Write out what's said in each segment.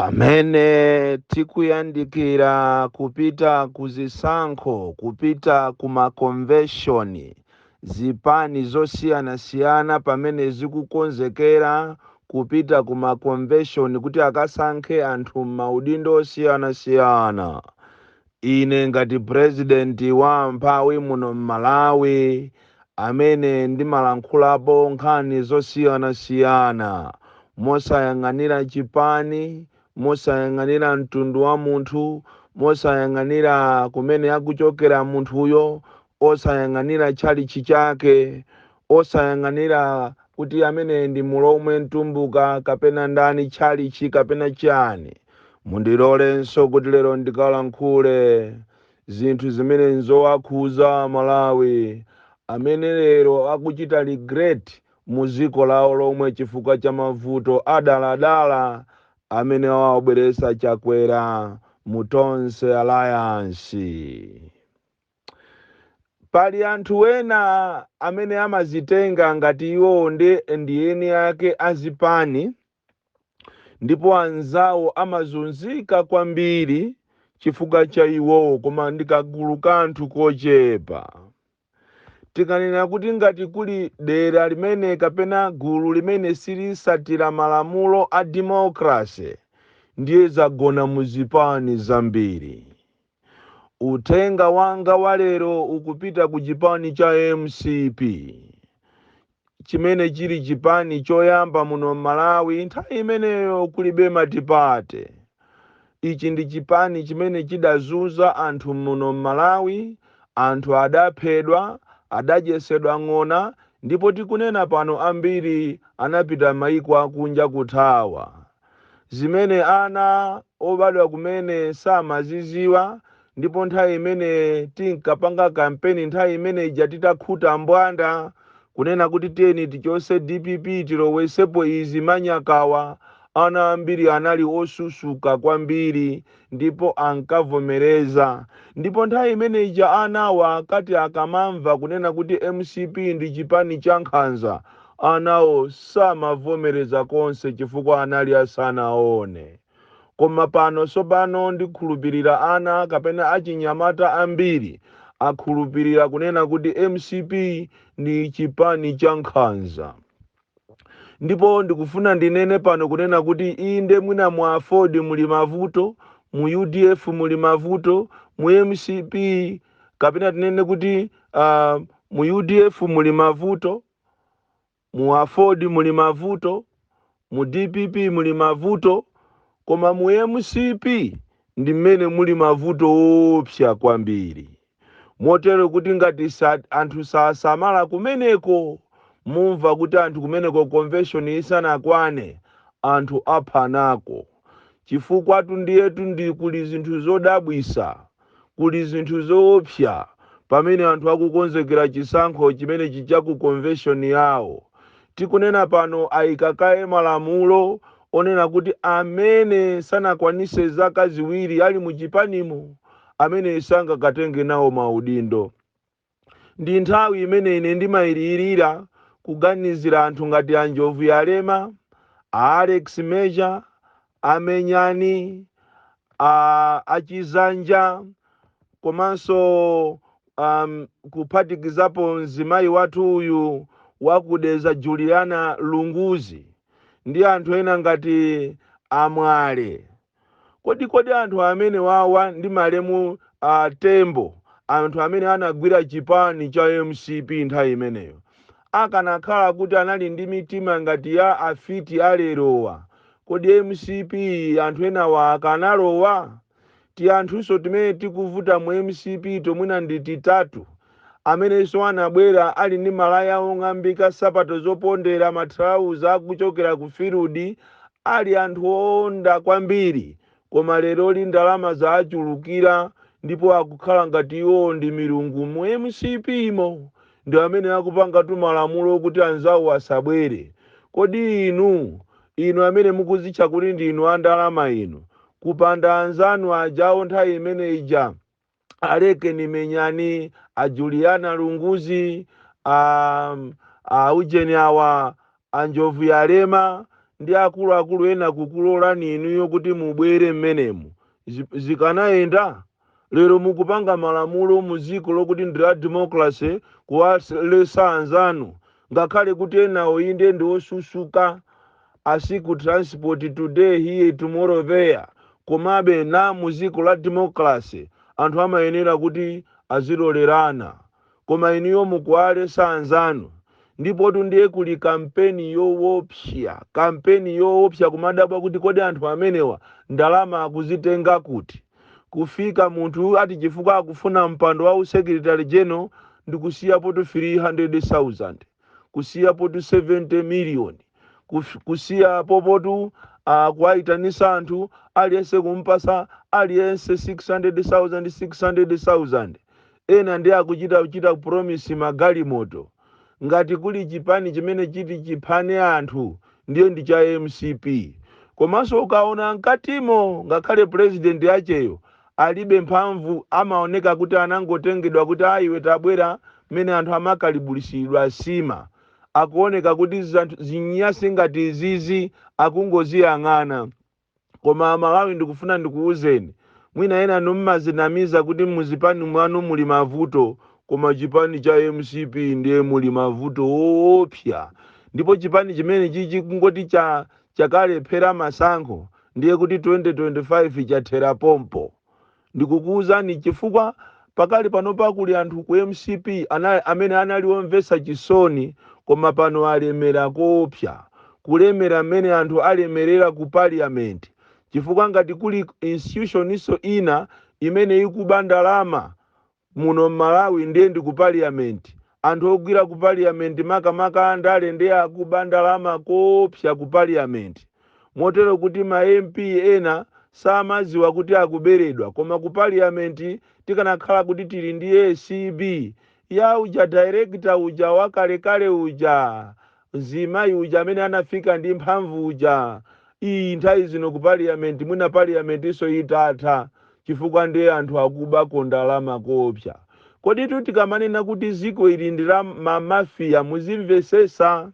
Pamene tikuyandikira kupita kuzisankho, kupita kuma-convention, zipani zosiyana-siyana pamene zikukonzekera kupita kuma-convention kuti akasankhe anthu m'maudindo osiyana-siyana. Ine ngati president wa mphawi muno m'Malawi amene ndimalankhulapo nkhani zosiyana-siyana, mosayang'anira chipani, mosayang'anira mtundu wa munthu, mosayang'anira kumene akuchokera munthuyo, osayang'anira tchalitchi chake, osayang'anira kuti amene ndi mulomwe mtumbuka kapena ndani tchalitchi kapena chani. Mundilolenso kuti lero ndikalankhule zinthu zimene nzowakhuza Malawi amene lero akuchita regret mu dziko lawo lomwe chifukwa cha mavuto adaladala amene awabweretsa chakwera mu Tonse Alliance. Pali anthu ena amene amazitenga ngati iwo ndi eni ake azipani, ndipo anzawo amazunzika kwambiri chifukwa cha iwowo, koma ndikagulu kanthu kochepa. Tikanena kuti ngati kuli dera limene kapena gulu limene silisatira malamulo a democracy, ndiye zagona muzipani zambiri. Uthenga wanga walero ukupita ku chipani cha MCP, chimene chili chipani choyamba muno Malawi nthawi imeneyo kulibe matipate. Ichi ndi chipani chimene chidazunza anthu muno Malawi, anthu adaphedwa, adadyetsedwa ng'ona, ndipo tikunena pano ambiri anapita maiko akunja kuthawa. Zimene ana obadwa kumene samaziziwa, ndipo nthawi imene tinkapanga kampeni nthawi imene ija titakhuta mbwanda kunena kuti tiyeni tichose DPP tilowesepo izi manyakawa, ana ambiri anali osusuka kwambiri ndipo ankavomereza. Ndipo nthawi imene ija anawa kati akamamva kunena kuti MCP ndi chipani cha nkhanza, anawo samavomereza konse chifukwa anali asanaone. Koma pano sopano ndikhulupirira ana kapena achinyamata ambiri akhulupirira kunena kuti MCP ni chipani cha nkhanza. Ndipo ndikufuna ndinene pano kunena kuti inde mwina mu Afodi muli mavuto, mu UDF muli mavuto, mu MCP kapena tinene kuti mu UDF muli mavuto, mu Afodi muli mavuto, mu DPP muli mavuto, koma mu MCP ndi mmene muli mavuto opsa kwambiri. Motero kuti ngati anthu sasamala kumeneko, mumva kuti anthu kumeneko convention isanakwane, anthu aphanako. Chifukwa tundiyetu ndi kuli zinthu zodabwisa, kuli zinthu zoopsa, pamene anthu akukonzekera chisankho chimene chichaku convention yawo. Tikunena pano ayikakaye malamulo onena kuti amene sanakwanise zaka ziwiri ali muchipanimo, amene sangakatenge nawo maudindo. Ndi nthawi imene ine ndimayilirira kuganizira anthu ngati Anjovu Yalema, Alex Major, Amenyani, Achizanja, komanso kuphatikizapo mzimayi wathu uyu wakudeza Juliana Lunguzi, ndi anthu ena ngati Amwale. Kodi anthu amene wawa ndi Malemu Tembo, anthu amene anagwira chipani cha MCP nthawi imeneyo, akanakhala kuti anali ndi mitima ngati ya afiti alerowa, kodi MCP anthu enawa akanalowa? Ti anthunso timene tikuvuta mu MCP tomwina ndi titatu, amenenso anabwera ali ndi malaya ong'ambika, sapato zopondera, matrauza akuchokera ku field, ali anthu onda kwambiri, koma lero ndalama zachulukira ndipo akukhala ngati iwo ndi milungu mu MCP mo, ndi amene akupanga malamulo kuti anzawo asabwere. Kodi inu amene mukuzitcha kuti ndi inu andalama inu, kupanda anzanu ajawo nthawi imene ija Aleke Nimenyani, Juliana Lunguzi, ujeni awa Anjovu Yalema ndi akuluakulu ena kukulolani inuyo kuti mubwere mmenemu. Zikanayenda lero mukupanga malamulo mu dziko lokuti ndi la democracy kuwalesa anzanu, ngakhale kuti enawo inde ndi osusuka asiku transport today here tomorrow there, komabe na mu dziko la democracy anthu amayenera kuti azilolerana. Koma inuyo mukuwalesa anzanu, ndipo ndiye kuli kampeni yoopsa kumadabwa kuti kodi anthu amenewa ndalama akuzitenga kuti. Kufika munthu ati chifukwa akufuna mpando wa secretary general ndikusiya poto 300,000, kusiya poto 70 million, kusiya popotu kuwaitanisa anthu aliyense kumpasa aliyense 600,000. Ena ndi akuchita promise magalimoto. Ngati kuli chipani chimene chiti chiphane anthu ndiye ndi cha MCP. Komanso ukaona nkatimo ngakhale president yacheyo alibe mphamvu, amaoneka kuti anangotengedwa kuti iwe tabwera mene anthu amakalibulisidwa asima. Akuoneka kuti zinyasi ngati izizi akungoziyang'ana. Koma Malawi ndikufuna ndikuuzeni, mwina ena nommazinamiza kuti muzipani mwanu muli mavuto, koma chipani cha MCP ndiye muli mavuto woopsa. Ndipo chipani chimene chichi kungoti chakalephera masankho ndiye kuti 2025 chathera pompo. Ndikukuuzani chifukwa pakali panopa kuli anthu ku MCP amene analiomvesa chisoni, koma pano alemera koopsa, kulemera amene anthu alemerera ku parliament. Chifukwa ngati kuli institution iso ina imene ikuba ndalama muno Malawi ndiye ndi ku parliament. Anthu ogwira ku parliament makamaka andale ndiye akuba ndalama koopsa ku parliament. Motero kuti ma MP ena samaziwa kuti akuberedwa, koma ku parliament tikanakhala kuti tili ndi ACB ya uja director uja wakalekale uja Zimayi uja amene anafika ndi mphamvu uja. Iyi nthawi zino ku parliament mwina parliament iso itatha chifukwa ndiye anthu akuba ndalama koopsa. Kodi tikamanena kuti ziko ili ndi la mamafia, muzimvesesa.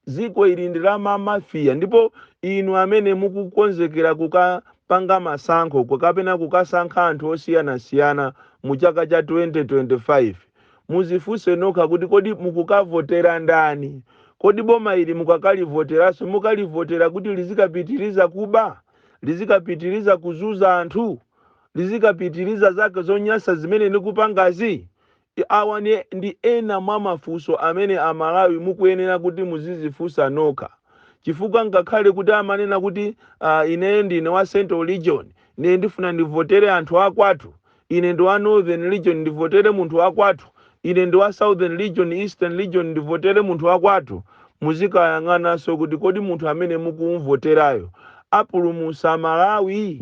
Ziko ili ndi la mamafia, ndipo inu amene mukukonzekera kukapanga masankho kapena kukasankha anthu osiyanasiyana mu chaka cha 2025, muzifunse nokha kuti kodi mukukavotera ndani. Kodi boma ili mukakalivoteraso mukalivotera kuti lizikapitiriza kuba, lizikapitiriza kuzuza anthu, lizikapitiriza zake zonyasa zimene nikupangazi. Awa ndi ena mwa mafunso amene Amalawi mukuyenera kuti muzizifunsa nokha. Chifukwa ngakhale kuti amanena kuti ine ndine wa Central Region, ine ndifuna ndivotere anthu akwathu, ine ndi wa Northern Region ndivotere munthu wakwathu, ine ndi wa Southern Region, Eastern Region ndivotere munthu wakwathu, muzikayang'anaso kuti kodi munthu amene mukumvoterayo apulumusa Malawi.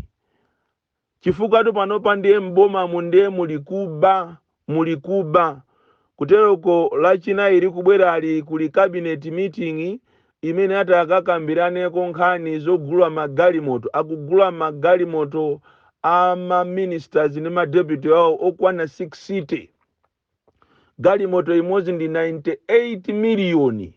Chifukwa panopa ndiye mboma mundiye mulikuba. Kuteroko lachinayi likubwera ali kuli cabinet meeting imene ati akakambiraneko nkhani zogula magalimoto. Akugula magalimoto ama ministers ni ma deputy wao okwana 6 galimoto imodzi ndi 98 million.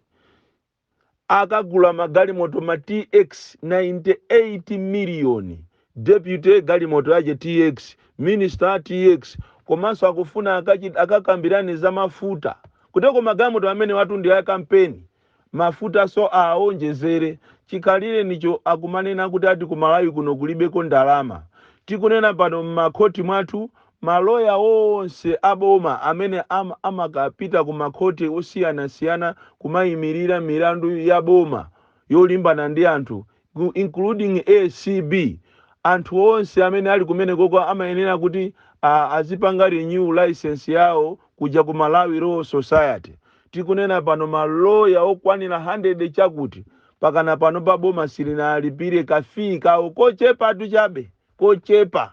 Akagula magalimoto ma TX 98 million. Deputy galimoto yaje TX, minister TX, komanso akufuna akakambirani za mafuta. Kuteko magalimoto amene watu ndi ya kampeni, mafuta so aonjezere. Chikalire nicho akumanena kuti ati ku Malawi kuno kulibeko ndalama. Tikunena pano makoti mwathu, maloya onse aboma amene amakapita ku makoti osiyanasiyana kumayimirira milandu ya boma yolimbana ndi anthu, including ACB. Anthu onse amene ali kumene koko amayenera kuti azipanga renew license yawo kuja ku Malawi Law Society. Tikunena pano maloya okwanira 100 chakuti pakana pano pa boma silina alipire kafii kawo kochepa tuchabe, kochepa.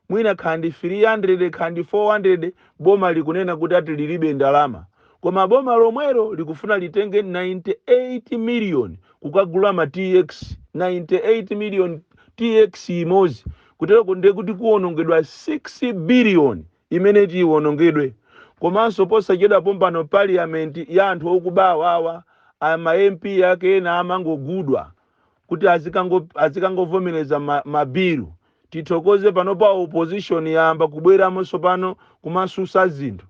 Mwina khandi 300 khandi 400 boma likunena kuti ati lilibe ndalama. Koma boma lomwero likufuna litenge 98 million kukagula ma TX, 98 million TX imozi. Kutero ndiye kuti kuonongedwa 6 billion imene tiwonongedwe. Komanso posachedwa pompano parliament ya anthu okubawawa ama MP yake na amangogudwa kuti azikangovomereza mabiru. Tithokoze pano pa opposition yamba kubweramonso pano kumasusa zinthu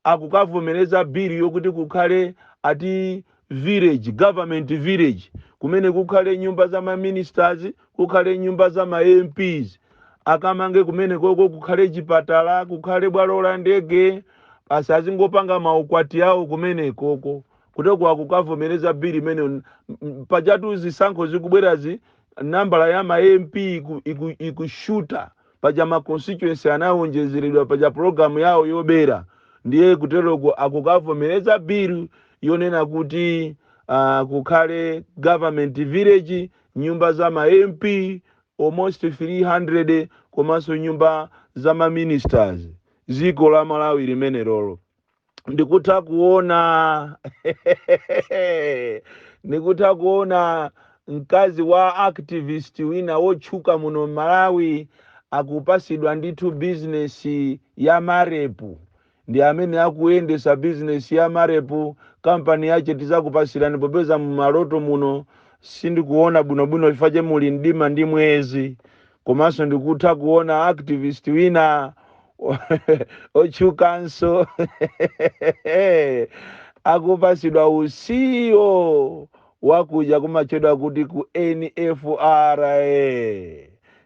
akukavomereza bill yokuti kukhale ati village, government village, kumene kukhale nyumba za ma ministers, kukhale nyumba za ma MPs, akamange kumene koko kukhale chipatala, kukhale bwalo la ndege, asazingopanga maukwati yawo kumene koko. Kutoko akukavomereza bill imene pajatu zisankho zikubwerazi nambala ya ma MP ikushuta paja ma constituency anawonjezeredwa paja program yawo yobera. Ndiye kuteroko akukavomereza bill yonena kuti kukhale government village, nyumba za ma MP almost 300 komanso nyumba za ma ministers. Ziko la Malawi limene lolo ndikutha kuona ndikutha kuona mkazi wa activist wina wotchuka muno Malawi akupasidwa ndithu business ya marepu. Ndi amene akuyendesa business ya marepu, kampani yache tizakupasirani popeza mu maloto muno sindikuona bwinobwino chifukwa muli mdima ndi mwezi. Komanso ndikutha kuona activist wina otchukanso akupasidwa usiyo wakuja kumachedwa kuti ku NFRA.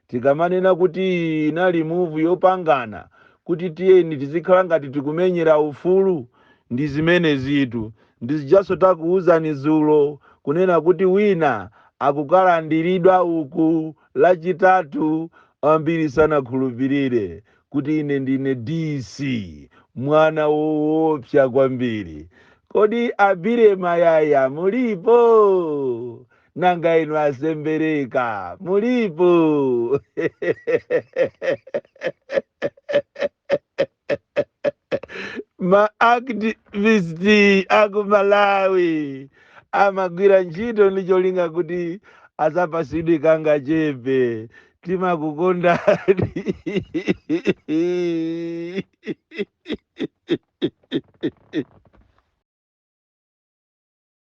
Tikamanena kuti inali move yopangana kuti tiyeni tizikhala ngati tikumenyera ufulu, ndi zimene zitu ndizijaso takuuzani zulo kunena kuti wina akukalandiridwa uku lachitatu, ambiri sana khulupirire kuti ine ndine DC mwana woopsa kwambiri. Kodi abire mayaya mulipo? Nanga inu asembereka mulipo? Ma activist aku Malawi amagwira ntchito ndi cholinga kuti azapasidwe kanga chepe. Timakukondani.